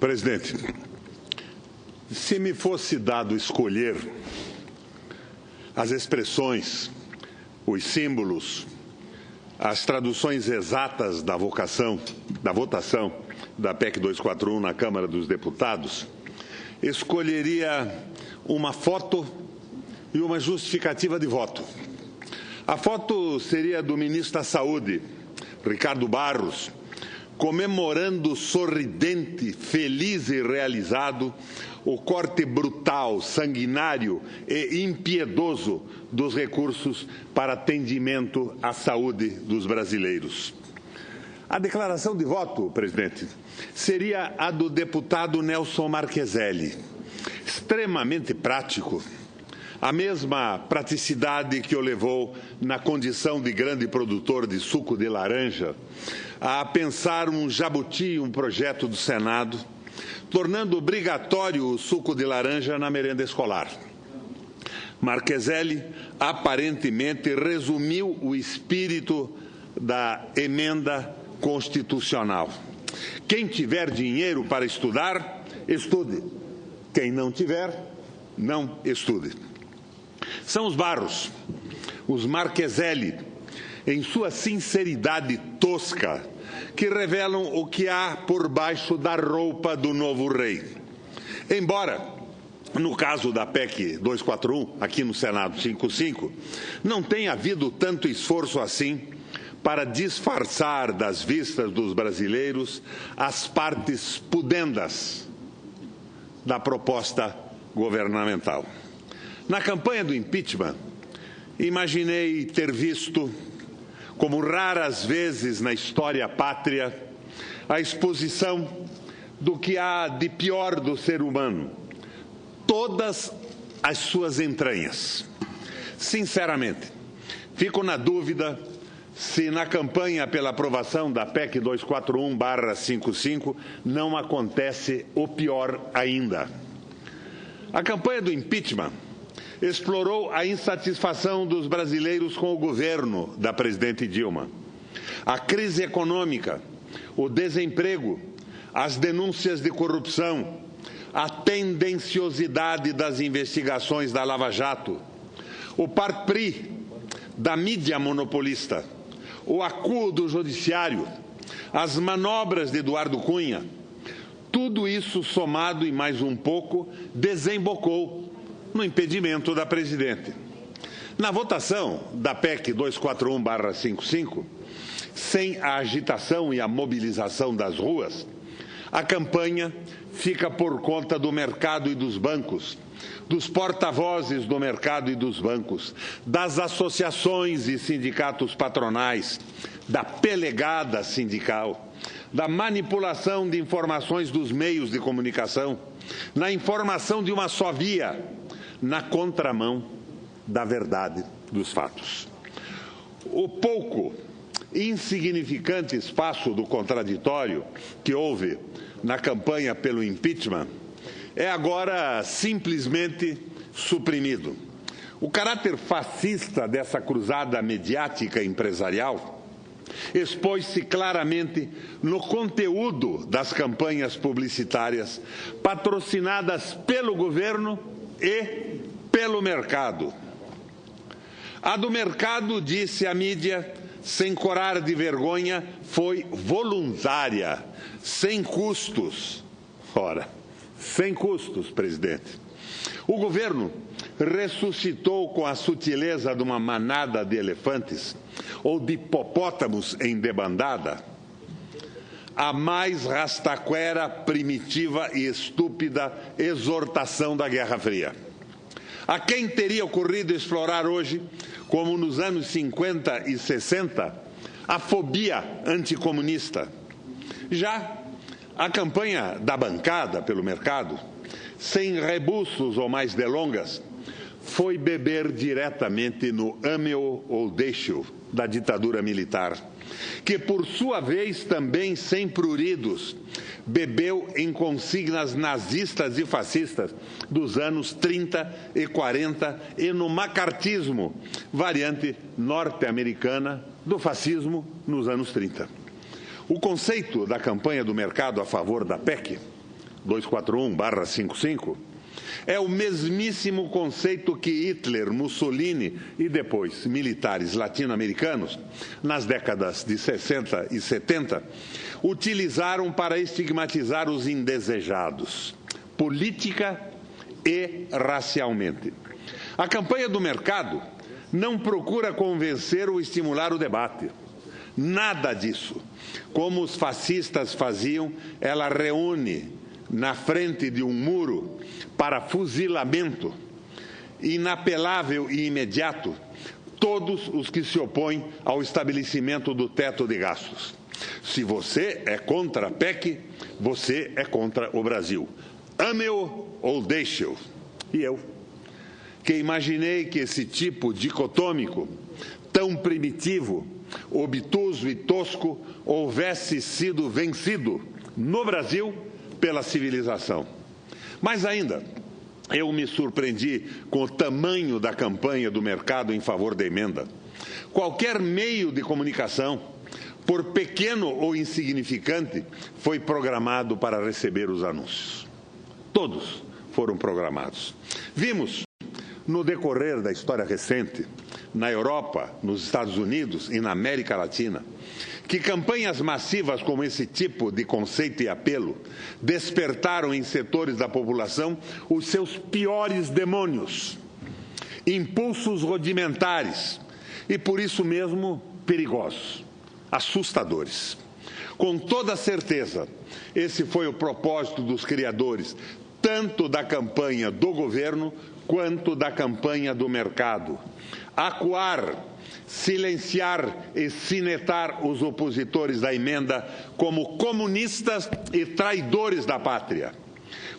Presidente, se me fosse dado escolher as expressões, os símbolos, as traduções exatas da votação da PEC 241 na Câmara dos Deputados, escolheria uma foto e uma justificativa de voto. A foto seria do ministro da Saúde, Ricardo Barros, comemorando sorridente, feliz e realizado o corte brutal, sanguinário e impiedoso dos recursos para atendimento à saúde dos brasileiros. A declaração de voto, presidente, seria a do deputado Nelson Marcheselli, extremamente prático, a mesma praticidade que o levou, na condição de grande produtor de suco de laranja, a pensar um jabuti, um projeto do Senado, tornando obrigatório o suco de laranja na merenda escolar. Marcheselli aparentemente resumiu o espírito da emenda constitucional. Quem tiver dinheiro para estudar, estude. Quem não tiver, não estude. São os Barros, os Marcheselli, em sua sinceridade tosca, que revelam o que há por baixo da roupa do novo rei. Embora, no caso da PEC 241, aqui no Senado 55, não tenha havido tanto esforço assim para disfarçar das vistas dos brasileiros as partes pudendas da proposta governamental. Na campanha do impeachment, imaginei ter visto, como raras vezes na história pátria, a exposição do que há de pior do ser humano, todas as suas entranhas. Sinceramente, fico na dúvida se na campanha pela aprovação da PEC 241/55 não acontece o pior ainda. A campanha do impeachment explorou a insatisfação dos brasileiros com o governo da presidente Dilma. A crise econômica, o desemprego, as denúncias de corrupção, a tendenciosidade das investigações da Lava Jato, o par-pri da mídia monopolista, o acuo do judiciário, as manobras de Eduardo Cunha, tudo isso somado e mais um pouco desembocou no impedimento da presidente. Na votação da PEC 241/55, sem a agitação e a mobilização das ruas, a campanha fica por conta do mercado e dos bancos, dos porta-vozes do mercado e dos bancos, das associações e sindicatos patronais, da pelegada sindical, da manipulação de informações dos meios de comunicação, na informação de uma só via, na contramão da verdade dos fatos. O pouco insignificante espaço do contraditório que houve na campanha pelo impeachment é agora simplesmente suprimido. O caráter fascista dessa cruzada mediática empresarial expôs-se claramente no conteúdo das campanhas publicitárias patrocinadas pelo governo e pelo mercado. A do mercado, disse a mídia, sem corar de vergonha, foi voluntária, sem custos. Ora, sem custos, presidente. O governo ressuscitou com a sutileza de uma manada de elefantes ou de hipopótamos em debandada a mais rastaquera, primitiva e estúpida exortação da Guerra Fria. A quem teria ocorrido explorar hoje, como nos anos 50 e 60, a fobia anticomunista? Já a campanha da bancada pelo mercado, sem rebuços ou mais delongas, foi beber diretamente no ame-o ou deixe-o da ditadura militar, que, por sua vez, também sem pruridos, bebeu em consignas nazistas e fascistas dos anos 30 e 40 e no macartismo, variante norte-americana do fascismo nos anos 30. O conceito da campanha do mercado a favor da PEC 241/55, é o mesmíssimo conceito que Hitler, Mussolini e depois militares latino-americanos, nas décadas de 60 e 70, utilizaram para estigmatizar os indesejados, política e racialmente. A campanha do mercado não procura convencer ou estimular o debate. Nada disso. Como os fascistas faziam, ela reúne na frente de um muro para fuzilamento, inapelável e imediato, todos os que se opõem ao estabelecimento do teto de gastos. Se você é contra a PEC, você é contra o Brasil. Ame-o ou deixe-o. E eu, que imaginei que esse tipo dicotômico, tão primitivo, obtuso e tosco, houvesse sido vencido no Brasil pela civilização. Mais ainda, eu me surpreendi com o tamanho da campanha do mercado em favor da emenda. Qualquer meio de comunicação, por pequeno ou insignificante, foi programado para receber os anúncios. Todos foram programados. Vimos, no decorrer da história recente, na Europa, nos Estados Unidos e na América Latina, que campanhas massivas como esse tipo de conceito e apelo despertaram em setores da população os seus piores demônios, impulsos rudimentares e, por isso mesmo, perigosos, assustadores. Com toda certeza, esse foi o propósito dos criadores, tanto da campanha do governo quanto da campanha do mercado. Acuar, silenciar e cinetar os opositores da emenda como comunistas e traidores da pátria.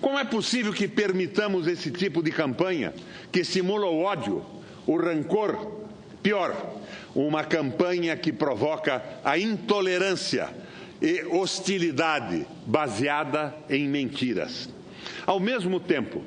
Como é possível que permitamos esse tipo de campanha que estimula o ódio, o rancor? Pior, uma campanha que provoca a intolerância e hostilidade baseada em mentiras. Ao mesmo tempo,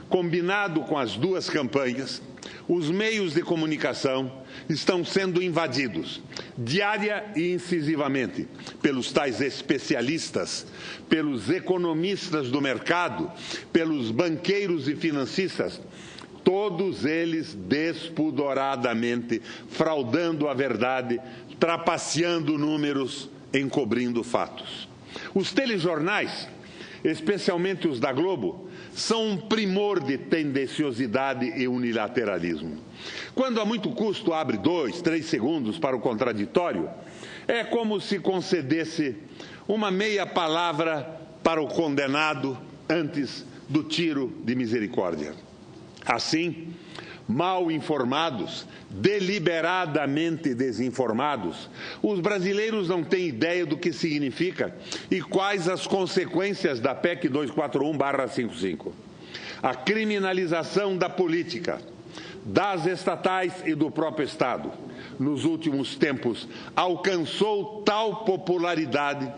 combinado com as duas campanhas, os meios de comunicação estão sendo invadidos, diária e incisivamente, pelos tais especialistas, pelos economistas do mercado, pelos banqueiros e financistas, todos eles despudoradamente fraudando a verdade, trapaceando números, encobrindo fatos. Os telejornais, especialmente os da Globo, são um primor de tendenciosidade e unilateralismo. Quando a muito custo abre 2, 3 segundos para o contraditório, é como se concedesse uma meia palavra para o condenado antes do tiro de misericórdia. Assim, mal informados, deliberadamente desinformados, os brasileiros não têm ideia do que significa e quais as consequências da PEC 241/55. A criminalização da política, das estatais e do próprio Estado, nos últimos tempos, alcançou tal popularidade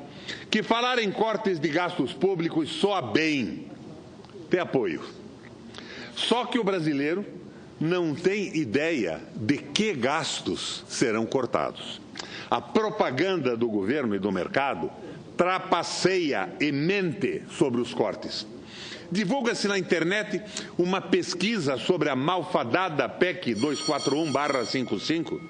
que falar em cortes de gastos públicos soa bem, tem apoio. Só que o brasileiro não tem ideia de que gastos serão cortados. A propaganda do governo e do mercado trapaceia e mente sobre os cortes. Divulga-se na internet uma pesquisa sobre a malfadada PEC 241/55,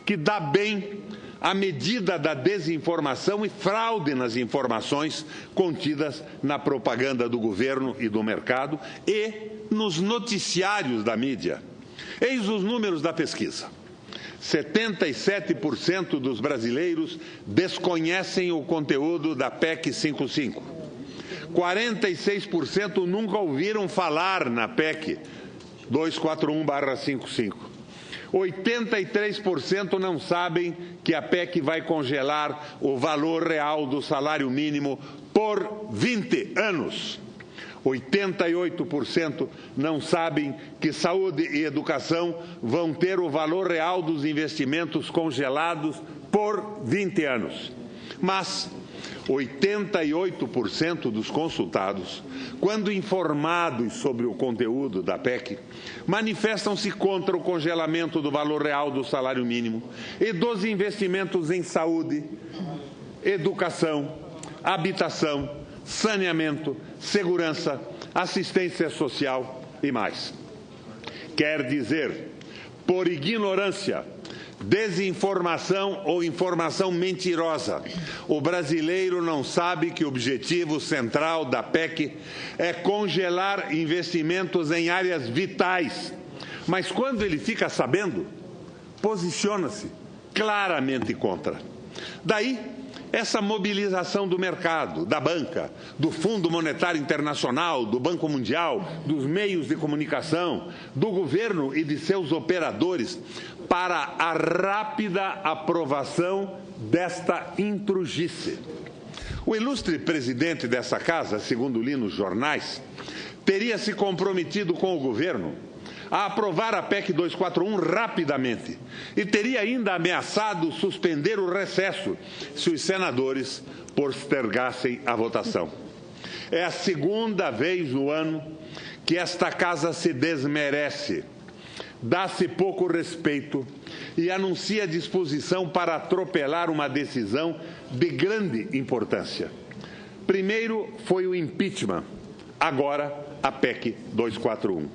que dá bem a medida da desinformação e fraude nas informações contidas na propaganda do governo e do mercado e nos noticiários da mídia. Eis os números da pesquisa. 77% dos brasileiros desconhecem o conteúdo da PEC 55. 46% nunca ouviram falar na PEC 241/55. 83% não sabem que a PEC vai congelar o valor real do salário mínimo por 20 anos. 88% não sabem que saúde e educação vão ter o valor real dos investimentos congelados por 20 anos. Mas 88% dos consultados, quando informados sobre o conteúdo da PEC, manifestam-se contra o congelamento do valor real do salário mínimo e dos investimentos em saúde, educação, habitação, saneamento, segurança, assistência social e mais. Quer dizer, por ignorância, desinformação ou informação mentirosa, o brasileiro não sabe que o objetivo central da PEC é congelar investimentos em áreas vitais. Mas quando ele fica sabendo, posiciona-se claramente contra. Daí, essa mobilização do mercado, da banca, do Fundo Monetário Internacional, do Banco Mundial, dos meios de comunicação, do governo e de seus operadores para a rápida aprovação desta intrusice. O ilustre presidente dessa casa, segundo li nos jornais, teria se comprometido com o governo a aprovar a PEC 241 rapidamente e teria ainda ameaçado suspender o recesso se os senadores postergassem a votação. É a segunda vez no ano que esta casa se desmerece, dá-se pouco respeito e anuncia disposição para atropelar uma decisão de grande importância. Primeiro foi o impeachment, agora a PEC 241.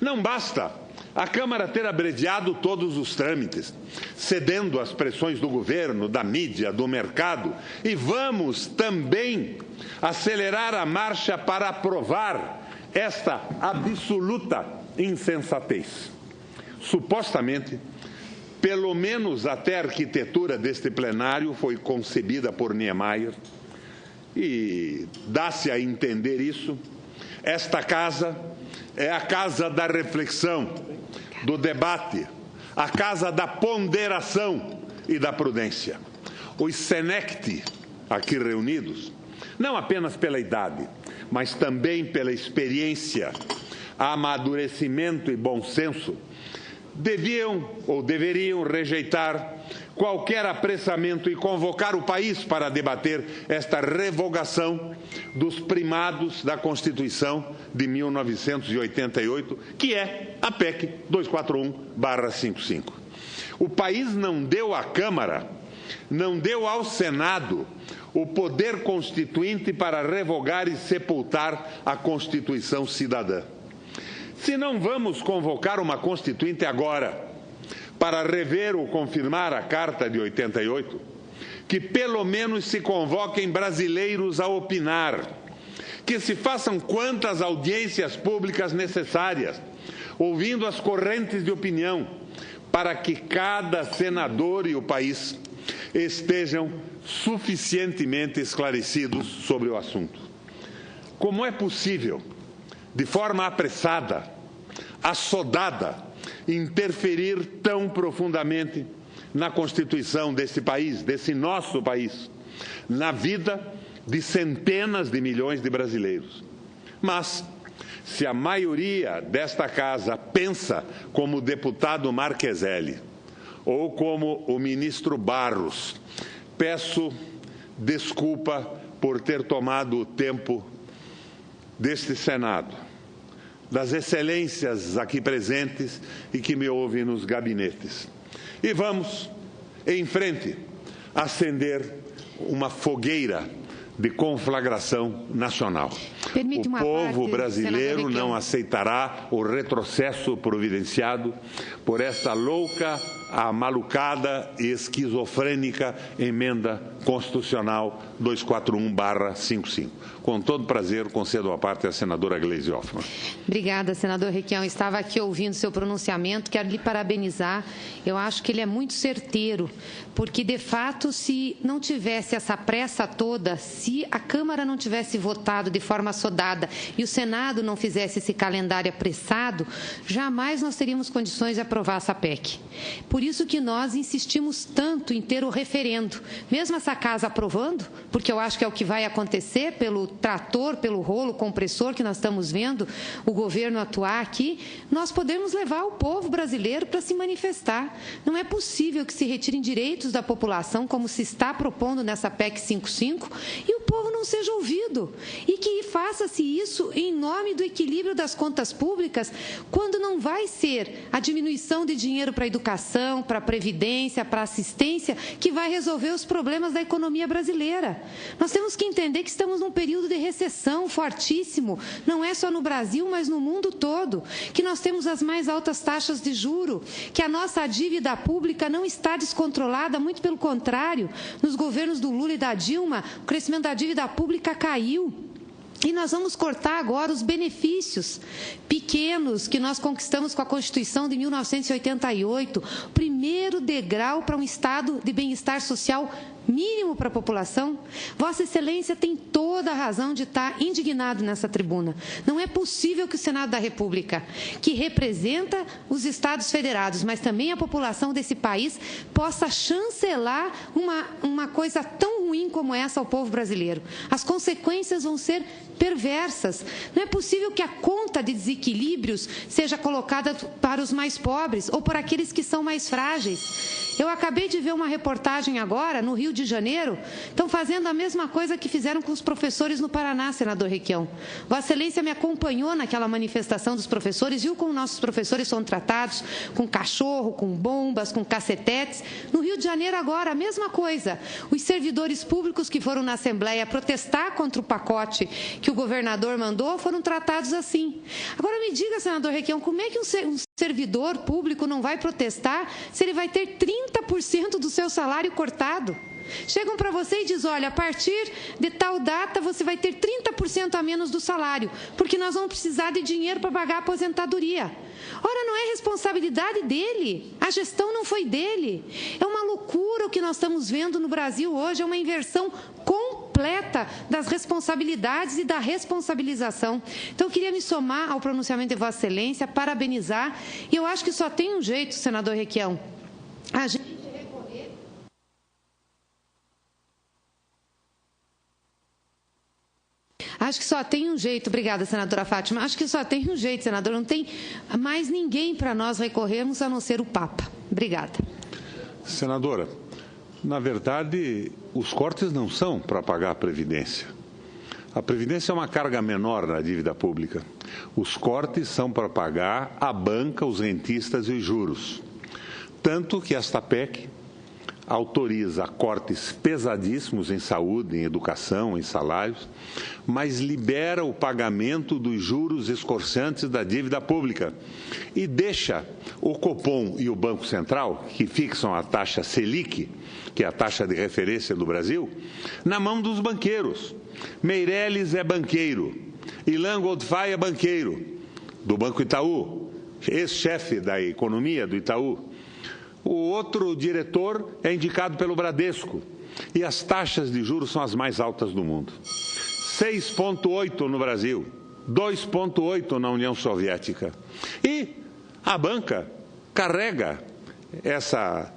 Não basta a Câmara ter abreviado todos os trâmites, cedendo às pressões do governo, da mídia, do mercado, e vamos também acelerar a marcha para aprovar esta absoluta insensatez. Supostamente, pelo menos até a arquitetura deste plenário foi concebida por Niemeyer, e dá-se a entender isso, esta casa é a casa da reflexão, do debate, a casa da ponderação e da prudência. Os senecti aqui reunidos, não apenas pela idade, mas também pela experiência, amadurecimento e bom senso, deviam ou deveriam rejeitar qualquer apressamento e convocar o país para debater esta revogação dos primados da Constituição de 1988, que é a PEC 241/55. O país não deu à Câmara, não deu ao Senado o poder constituinte para revogar e sepultar a Constituição cidadã. Se não vamos convocar uma Constituinte agora, para rever ou confirmar a Carta de 88, que pelo menos se convoquem brasileiros a opinar, que se façam quantas audiências públicas necessárias, ouvindo as correntes de opinião, para que cada senador e o país estejam suficientemente esclarecidos sobre o assunto. Como é possível, de forma apressada, assodada, interferir tão profundamente na Constituição desse país, desse nosso país, na vida de centenas de milhões de brasileiros? Mas, se a maioria desta casa pensa como o deputado Marcheselli ou como o ministro Barros, peço desculpa por ter tomado o tempo deste Senado, das excelências aqui presentes e que me ouvem nos gabinetes. E vamos, em frente, acender uma fogueira de conflagração nacional. O povo brasileiro não aceitará o retrocesso providenciado por esta louca, amalucada e esquizofrênica emenda constitucional 241/55. Com todo prazer, concedo a parte à senadora Gleisi Hoffmann. Obrigada, senador Requião. Estava aqui ouvindo seu pronunciamento, quero lhe parabenizar. Eu acho que ele é muito certeiro, porque, de fato, se não tivesse essa pressa toda, se a Câmara não tivesse votado de forma assodada e o Senado não fizesse esse calendário apressado, jamais nós teríamos condições de aprovar essa PEC. Por isso que nós insistimos tanto em ter o referendo. Mesmo essa casa aprovando, porque eu acho que é o que vai acontecer pelo trator, pelo rolo compressor que nós estamos vendo o governo atuar aqui, nós podemos levar o povo brasileiro para se manifestar. Não é possível que se retirem direitos da população, como se está propondo nessa PEC 55, e o povo não seja ouvido. E que faça-se isso em nome do equilíbrio das contas públicas, quando não vai ser a diminuição de dinheiro para a educação, educação, para a previdência, para a assistência, que vai resolver os problemas da economia brasileira. Nós temos que entender que estamos num período de recessão fortíssimo, não é só no Brasil, mas no mundo todo, que nós temos as mais altas taxas de juro, que a nossa dívida pública não está descontrolada, muito pelo contrário, nos governos do Lula e da Dilma, o crescimento da dívida pública caiu. E nós vamos cortar agora os benefícios pequenos que nós conquistamos com a Constituição de 1988, o primeiro degrau para um estado de bem-estar social mínimo para a população. Vossa Excelência tem toda a razão de estar indignado nessa tribuna. Não é possível que o Senado da República, que representa os Estados federados, mas também a população desse país, possa chancelar uma coisa tão ruim como essa ao povo brasileiro. As consequências vão ser perversas. Não é possível que a conta de desequilíbrios seja colocada para os mais pobres ou por aqueles que são mais frágeis. Eu acabei de ver uma reportagem agora, no Rio de Janeiro, estão fazendo a mesma coisa que fizeram com os professores no Paraná, senador Requião. Vossa Excelência me acompanhou naquela manifestação dos professores, viu como nossos professores são tratados com cachorro, com bombas, com cacetetes. No Rio de Janeiro agora, a mesma coisa. Os servidores públicos que foram na Assembleia protestar contra o pacote que o governador mandou foram tratados assim. Agora me diga, senador Requião, como é que um servidor público não vai protestar se ele vai ter 30% do seu salário cortado? Chegam para você e dizem, olha, a partir de tal data você vai ter 30% a menos do salário, porque nós vamos precisar de dinheiro para pagar a aposentadoria. Ora, não é responsabilidade dele, a gestão não foi dele. É uma loucura o que nós estamos vendo no Brasil hoje, é uma inversão completa das responsabilidades e da responsabilização. Então, eu queria me somar ao pronunciamento de Vossa Excelência, parabenizar, e eu acho que só tem um jeito, senador Requião, a gente recorrer... Acho que só tem um jeito, obrigada, senadora Fátima, acho que só tem um jeito, senador, não tem mais ninguém para nós recorrermos a não ser o Papa. Obrigada. Senadora, na verdade, os cortes não são para pagar a Previdência. A Previdência é uma carga menor na dívida pública. Os cortes são para pagar a banca, os rentistas e os juros. Tanto que esta PEC autoriza cortes pesadíssimos em saúde, em educação, em salários, mas libera o pagamento dos juros escorçantes da dívida pública e deixa o Copom e o Banco Central, que fixam a taxa Selic, que é a taxa de referência do Brasil, na mão dos banqueiros. Meirelles é banqueiro, Ilan Goldfein é banqueiro, do Banco Itaú, ex-chefe da economia do Itaú. O outro diretor é indicado pelo Bradesco. E as taxas de juros são as mais altas do mundo. 6,8% no Brasil, 2,8% na União Soviética. E a banca carrega essa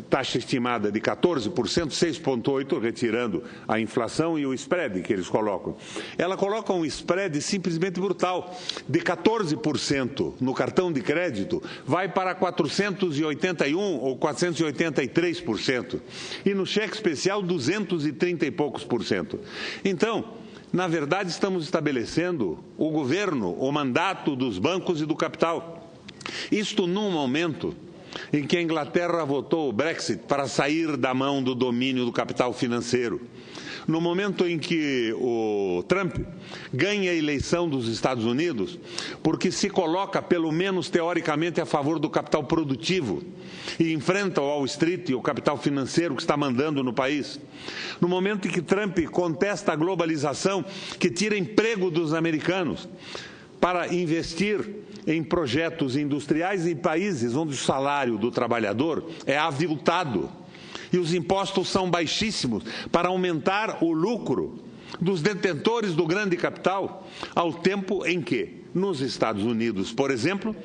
taxa estimada de 14%, 6,8%, retirando a inflação e o spread que eles colocam. Ela coloca um spread simplesmente brutal, de 14% no cartão de crédito, vai para 481% ou 483%, e no cheque especial 230 e poucos por cento. Então, na verdade, estamos estabelecendo o governo, o mandato dos bancos e do capital. Isto num momento em que a Inglaterra votou o Brexit para sair da mão do domínio do capital financeiro, no momento em que o Trump ganha a eleição dos Estados Unidos, porque se coloca, pelo menos teoricamente, a favor do capital produtivo e enfrenta o Wall Street e o capital financeiro que está mandando no país, no momento em que Trump contesta a globalização, que tira emprego dos americanos para investir em projetos industriais em países onde o salário do trabalhador é aviltado e os impostos são baixíssimos para aumentar o lucro dos detentores do grande capital, ao tempo em que, nos Estados Unidos, por exemplo,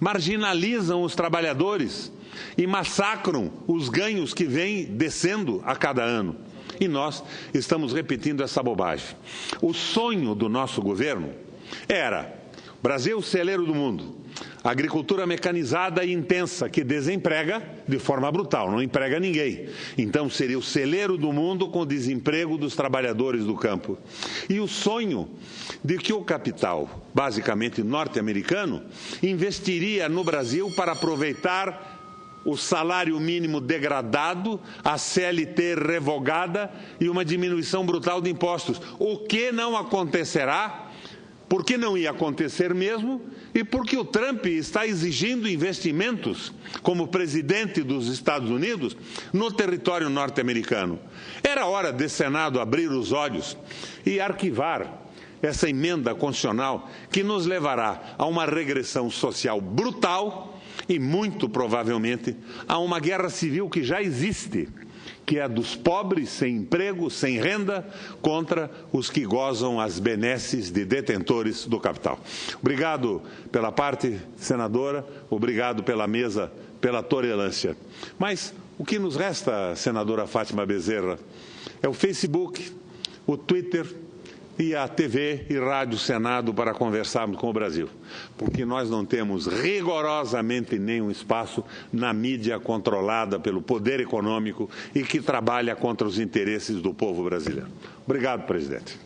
marginalizam os trabalhadores e massacram os ganhos que vêm descendo a cada ano. E nós estamos repetindo essa bobagem. O sonho do nosso governo era Brasil, o celeiro do mundo. Agricultura mecanizada e intensa, que desemprega de forma brutal, não emprega ninguém. Então, seria o celeiro do mundo com o desemprego dos trabalhadores do campo. E o sonho de que o capital, basicamente norte-americano, investiria no Brasil para aproveitar o salário mínimo degradado, a CLT revogada e uma diminuição brutal de impostos. O que não acontecerá, porque não ia acontecer mesmo, e porque o Trump está exigindo investimentos como presidente dos Estados Unidos no território norte-americano. Era hora desse Senado abrir os olhos e arquivar essa emenda constitucional que nos levará a uma regressão social brutal e, muito provavelmente, a uma guerra civil que já existe, que é a dos pobres, sem emprego, sem renda, contra os que gozam as benesses de detentores do capital. Obrigado pela parte, senadora, obrigado pela mesa, pela tolerância. Mas o que nos resta, senadora Fátima Bezerra, é o Facebook, o Twitter e a TV e Rádio Senado para conversarmos com o Brasil, porque nós não temos rigorosamente nenhum espaço na mídia controlada pelo poder econômico e que trabalha contra os interesses do povo brasileiro. Obrigado, presidente.